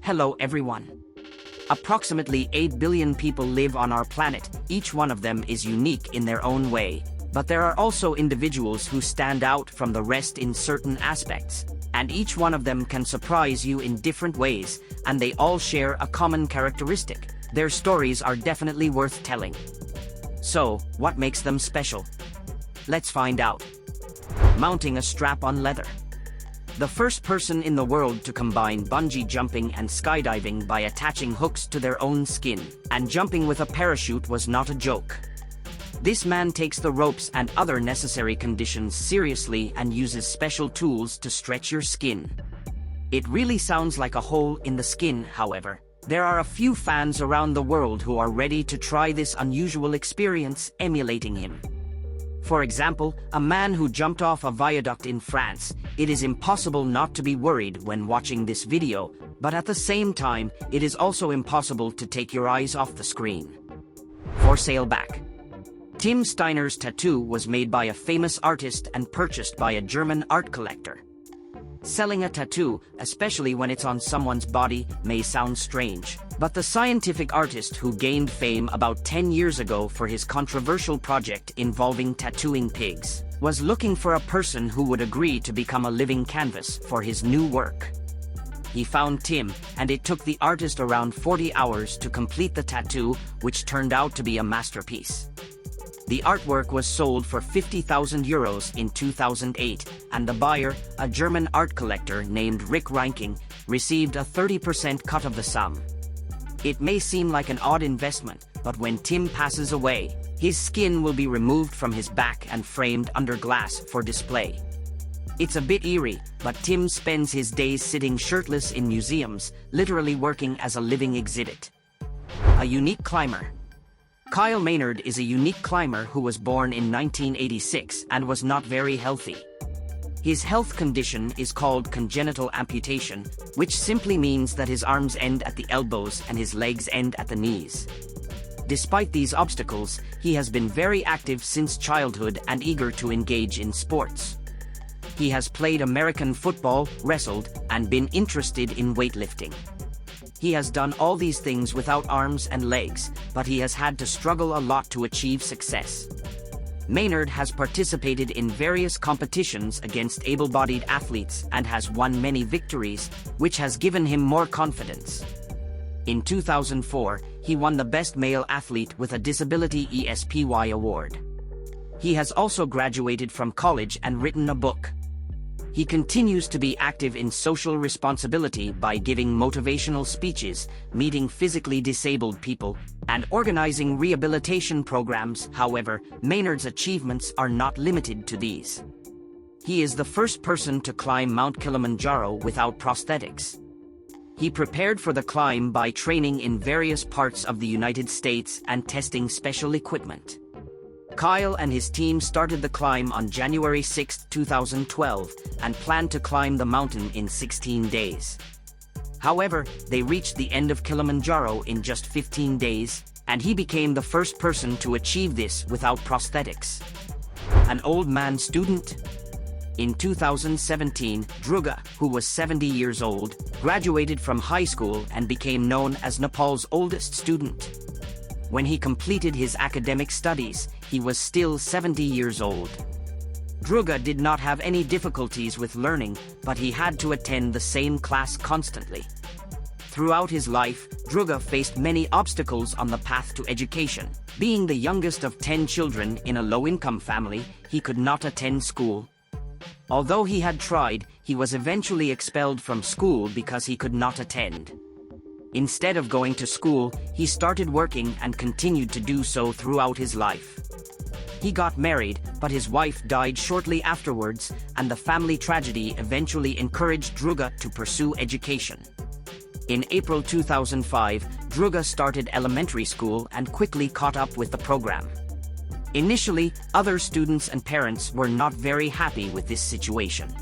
Hello everyone. Approximately 8 billion people live on our planet, each one of them is unique in their own way. But there are also individuals who stand out from the rest in certain aspects, and each one of them can surprise you in different ways, and they all share a common characteristic. Their stories are definitely worth telling. So, what makes them special? Let's find out. Mounting a strap-on leather. The first person in the world to combine bungee jumping and skydiving by attaching hooks to their own skin, and jumping with a parachute was not a joke. This man takes the ropes and other necessary conditions seriously and uses special tools to stretch your skin. It really sounds like a hole in the skin, however. There are a few fans around the world who are ready to try this unusual experience, emulating him. For example, a man who jumped off a viaduct in France. It is impossible not to be worried when watching this video, but at the same time, it is also impossible to take your eyes off the screen. For sale back. Tim Steiner's tattoo was made by a famous artist and purchased by a German art collector. Selling a tattoo, especially when it's on someone's body, may sound strange, but the scientific artist who gained fame about 10 years ago for his controversial project involving tattooing pigs was looking for a person who would agree to become a living canvas for his new work. He found Tim, and it took the artist around 40 hours to complete the tattoo, which turned out to be a masterpiece. The artwork was sold for €50,000 in 2008, and the buyer, a German art collector named Rick Reinking, received a 30% cut of the sum. It may seem like an odd investment, but when Tim passes away, his skin will be removed from his back and framed under glass for display. It's a bit eerie, but Tim spends his days sitting shirtless in museums, literally working as a living exhibit. A unique climber. Kyle Maynard is a unique climber who was born in 1986 and was not very healthy. His health condition is called congenital amputation, which simply means that his arms end at the elbows and his legs end at the knees. Despite these obstacles, he has been very active since childhood and eager to engage in sports. He has played American football, wrestled, and been interested in weightlifting. He has done all these things without arms and legs, but he has had to struggle a lot to achieve success. Maynard has participated in various competitions against able-bodied athletes and has won many victories, which has given him more confidence. In 2004, he won the Best Male Athlete with a Disability ESPY award. He has also graduated from college and written a book. He continues to be active in social responsibility by giving motivational speeches, meeting physically disabled people, and organizing rehabilitation programs. However, Maynard's achievements are not limited to these. He is the first person to climb Mount Kilimanjaro without prosthetics. He prepared for the climb by training in various parts of the United States and testing special equipment. Kyle and his team started the climb on January 6, 2012, and planned to climb the mountain in 16 days. However, they reached the end of Kilimanjaro in just 15 days, and he became the first person to achieve this without prosthetics. An old man student? In 2017, Druga, who was 70 years old, graduated from high school and became known as Nepal's oldest student. When he completed his academic studies, he was still 70 years old. Druga did not have any difficulties with learning, but he had to attend the same class constantly. Throughout his life, Druga faced many obstacles on the path to education. Being the youngest of 10 children in a low-income family, he could not attend school. Although he had tried, he was eventually expelled from school because he could not attend. Instead of going to school, he started working and continued to do so throughout his life. He got married, but his wife died shortly afterwards, and the family tragedy eventually encouraged Druga to pursue education. In April 2005, Druga started elementary school and quickly caught up with the program. Initially, other students and parents were not very happy with this situation.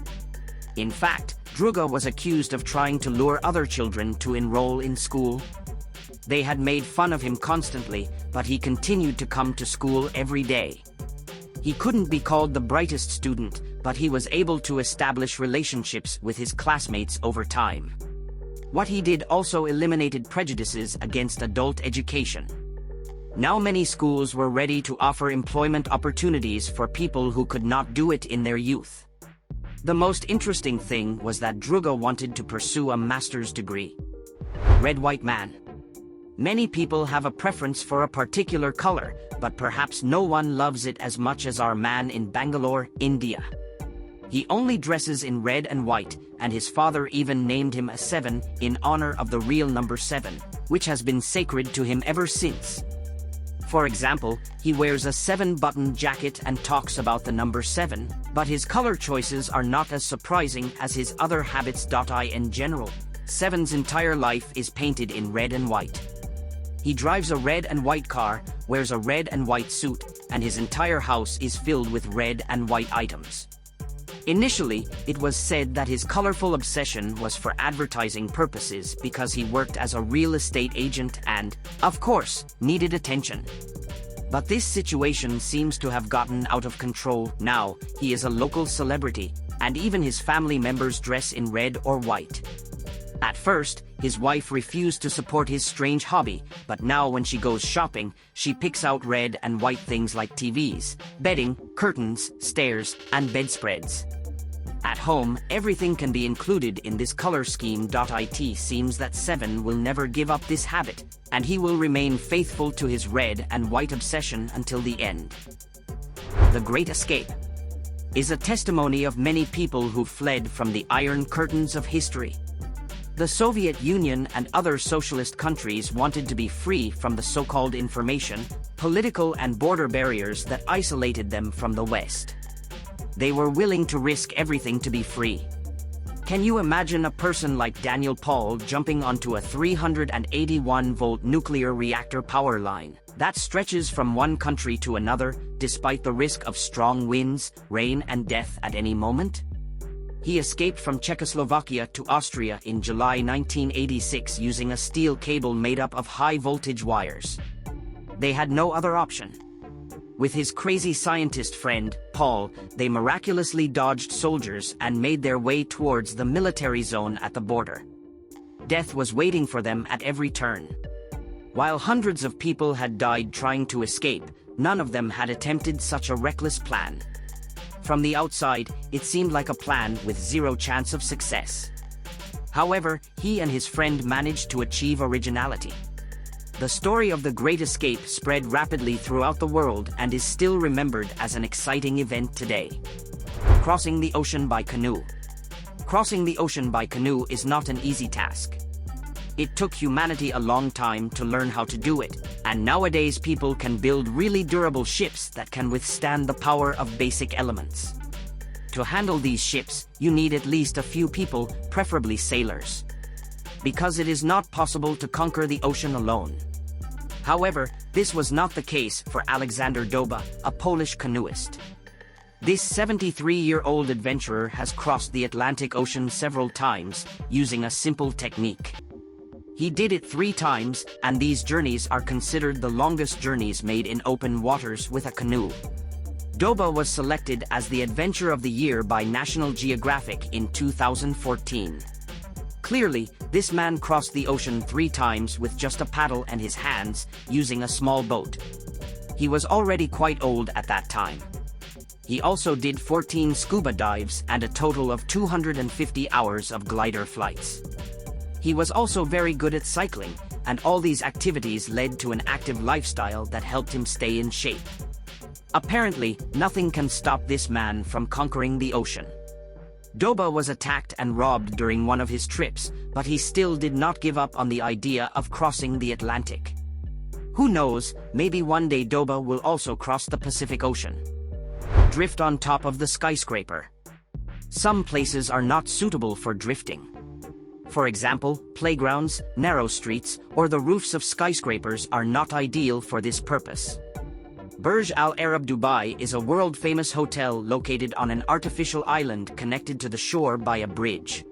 In fact, Druga was accused of trying to lure other children to enroll in school. They had made fun of him constantly, but he continued to come to school every day. He couldn't be called the brightest student, but he was able to establish relationships with his classmates over time. What he did also eliminated prejudices against adult education. Now many schools were ready to offer employment opportunities for people who could not do it in their youth. The most interesting thing was that Druga wanted to pursue a master's degree. Red white man. Many people have a preference for a particular color, but perhaps no one loves it as much as our man in Bangalore, India. He only dresses in red and white, and his father even named him a 7 in honor of the real number 7, which has been sacred to him ever since. For example, he wears a 7-button jacket and talks about the number 7, but his color choices are not as surprising as his other habits. In general, 7's entire life is painted in red and white. He drives a red and white car, wears a red and white suit, and his entire house is filled with red and white items. Initially, it was said that his colorful obsession was for advertising purposes because he worked as a real estate agent and, of course, needed attention. But this situation seems to have gotten out of control. Now, he is a local celebrity, and even his family members dress in red or white. At first, his wife refused to support his strange hobby, but now when she goes shopping, she picks out red and white things like TVs, bedding, curtains, stairs, and bedspreads. At home, everything can be included in this color scheme. It seems that 7 will never give up this habit, and he will remain faithful to his red and white obsession until the end. The Great Escape is a testimony of many people who fled from the iron curtains of history. The Soviet Union and other socialist countries wanted to be free from the so-called information, political and border barriers that isolated them from the West. They were willing to risk everything to be free. Can you imagine a person like Daniel Paul jumping onto a 381-volt nuclear reactor power line that stretches from one country to another, despite the risk of strong winds, rain, and death at any moment? He escaped from Czechoslovakia to Austria in July 1986 using a steel cable made up of high-voltage wires. They had no other option. With his crazy scientist friend, Paul, they miraculously dodged soldiers and made their way towards the military zone at the border. Death was waiting for them at every turn. While hundreds of people had died trying to escape, none of them had attempted such a reckless plan. From the outside, it seemed like a plan with zero chance of success. However, he and his friend managed to achieve originality. The story of the Great Escape spread rapidly throughout the world and is still remembered as an exciting event today. Crossing the ocean by canoe. Crossing the ocean by canoe is not an easy task. It took humanity a long time to learn how to do it, and nowadays people can build really durable ships that can withstand the power of basic elements. To handle these ships, you need at least a few people, preferably sailors. Because it is not possible to conquer the ocean alone. However, this was not the case for Alexander Doba, a Polish canoeist. This 73-year-old adventurer has crossed the Atlantic Ocean several times, using a simple technique. He did it 3 times, and these journeys are considered the longest journeys made in open waters with a canoe. Doba was selected as the Adventure of the Year by National Geographic in 2014. Clearly, this man crossed the ocean 3 times with just a paddle and his hands, using a small boat. He was already quite old at that time. He also did 14 scuba dives and a total of 250 hours of glider flights. He was also very good at cycling, and all these activities led to an active lifestyle that helped him stay in shape. Apparently, nothing can stop this man from conquering the ocean. Doba was attacked and robbed during one of his trips, but he still did not give up on the idea of crossing the Atlantic. Who knows, maybe one day Doba will also cross the Pacific Ocean. Drift on top of the skyscraper. Some places are not suitable for drifting. For example, playgrounds, narrow streets, or the roofs of skyscrapers are not ideal for this purpose. Burj Al Arab Dubai is a world-famous hotel located on an artificial island connected to the shore by a bridge.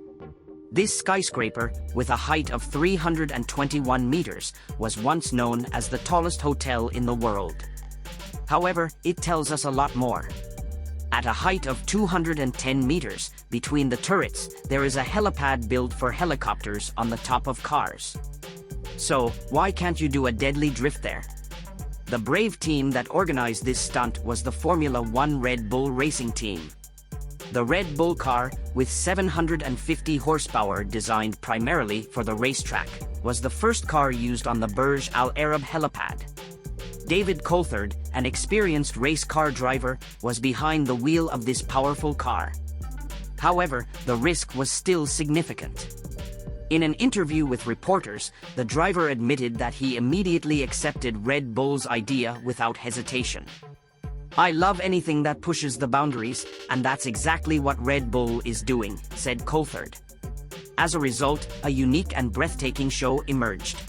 This skyscraper, with a height of 321 meters, was once known as the tallest hotel in the world. However, it tells us a lot more. At a height of 210 meters, between the turrets, there is a helipad built for helicopters on the top of cars. So, why can't you do a deadly drift there? The brave team that organized this stunt was the Formula One Red Bull racing team. The Red Bull car, with 750 horsepower designed primarily for the racetrack, was the first car used on the Burj Al Arab helipad. David Coulthard, an experienced race car driver, was behind the wheel of this powerful car. However, the risk was still significant. In an interview with reporters, the driver admitted that he immediately accepted Red Bull's idea without hesitation. "I love anything that pushes the boundaries, and that's exactly what Red Bull is doing," said Coulthard. As a result, a unique and breathtaking show emerged.